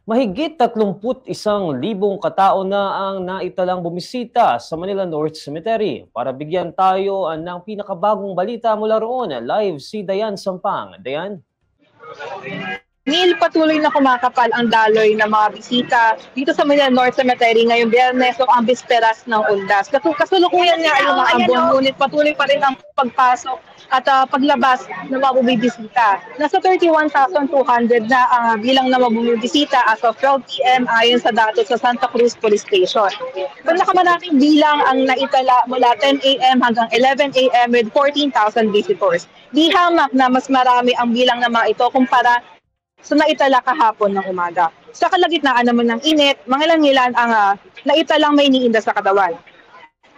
Mahigit 31,000 katao na ang naitalang bumisita sa Manila North Cemetery. Para bigyan tayo ng pinakabagong balita mula roon, live si Dayan Sampang. Dayan? Neil, patuloy na kumakapal ang daloy ng mga bisita dito sa Manila North Cemetery ngayong Biyernes o ang bisperas ng Undas. Kasulukuyan nga ay mga ambon, ngunit patuloy pa rin ang pagpasok at paglabas ng mga bumibisita. Nasa 31,200 na ang bilang na mga bumibisita as of 12 p.m. ayon sa datos sa Santa Cruz Police Station. Pinakamalaking bilang ang naitala mula 10 a.m. hanggang 11 a.m. with 14,000 visitors. Di hamak na mas marami ang bilang ng mga ito kumpara sa naitala kahapon ng umaga. Sa kalagitnaan naman ng init, mangilan-ngilan ang naitalang may iniinda sa katawan.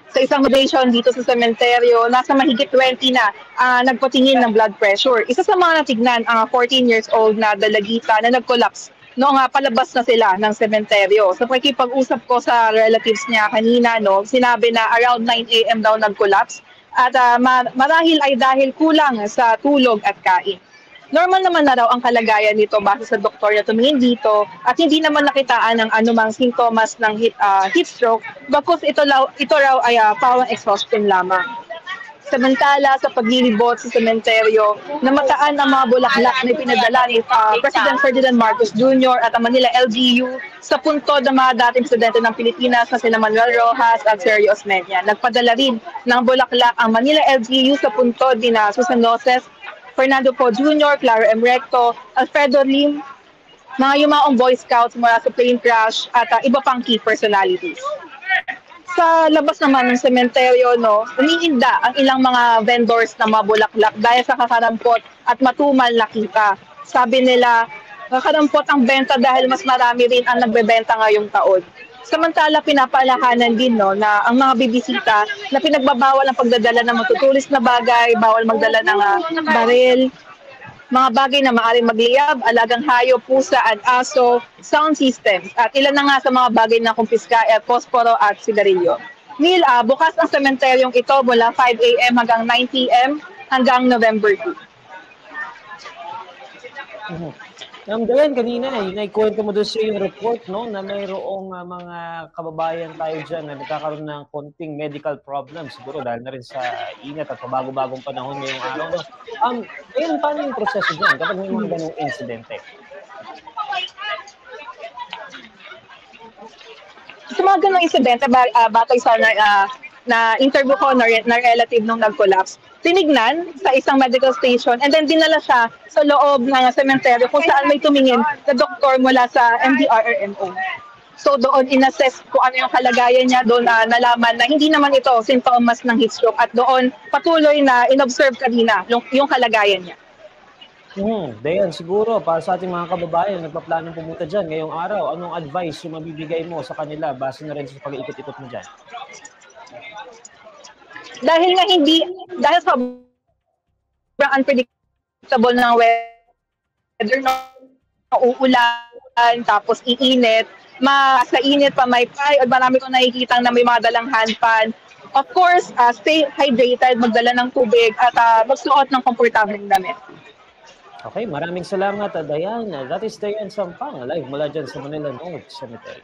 Sa isang moderation dito sa sementeryo, nasa mahigit 20 na nagpatingin ng blood pressure. Isa sa mga natignan ang 14 years old na dalagita na nag-collapse noong palabas na sila ng sementeryo. Sa pakikipag-usap ko sa relatives niya kanina, sinabi na around 9 a.m. daw nag-collapse at marahil ay dahil kulang sa tulog at kain. Normal naman na raw ang kalagayan nito base sa doktor na tumingin dito at hindi naman nakitaan ng anumang sintomas ng heat stroke bakos ito raw ay pawang exhaustion lamang. Samantala sa paglilibot sa sementeryo, namataan ang mga bulaklak na pinadala ni President Ferdinand Marcos Jr. at ang Manila LGU sa puntod ng mga dating presidente ng Pilipinas na sina Manuel Rojas at Sergio Osmeña. Nagpadala rin ng bulaklak ang Manila LGU sa puntod ni Susan Loses, Fernando Po Jr., Claro M. Recto, Alfredo Lim, mga yumaong Boy Scouts mula sa Plane Crash at iba pang key personalities. Sa labas naman ng sementeryo, umiinda ang ilang mga vendors na mga bulaklak dahil sa kakarampot at matumal na kita. Sabi nila, kakarampot ang benta dahil mas marami rin ang nagbebenta ngayong taon. Samantala, pinapaalalahanan din na ang mga bibisita na pinagbabawal ang pagdadala ng matutulis na bagay, bawal magdala ng baril, mga bagay na maaaring magliyab, alagang hayop, pusa at aso, sound systems, at ilan na nga sa mga bagay na kumpiska ay posporo at sigarilyo. Neil, bukas ang sementeryong ito mula 5 a.m. hanggang 9 p.m. hanggang November 2. Dayan, kanina, naikwento mo doon sa yung report na mayroong mga kababayan tayo dyan na nagkakaroon ng konting medical problem siguro dahil na rin sa ingat at pabago-bagong panahon ngayong araw. Ngayon, paano yung proseso dyan kapag may mga ganong insidente? Sa mga ganong insidente, batay sa na interview ko na relative nung nag-collapse, tinignan sa isang medical station and then dinala siya sa loob ng sementeryo kung saan may tumingin na doktor mula sa MDRRMO. So doon inassess kung ano yung kalagayan niya, doon nalaman na hindi naman ito sintomas ng heat stroke at doon patuloy na inobserve kanina yung kalagayan niya. Dayan, siguro para sa ating mga kababayan nagpaplanong pumunta dyan ngayong araw, anong advice yung mabibigay mo sa kanila base na rin sa pag-iikot-ikot mo dyan? Dahil sobrang unpredictable ng weather, uulan, tapos iinit, sa init pa may pay, at marami kong nakikita na may mga dalang handpan. Of course, stay hydrated, magdala ng tubig, at magsuot ng komportableng damit. Okay, maraming salamat, Dayan. That is Dayan Sampang, live mula dyan sa Manila North Cemetery.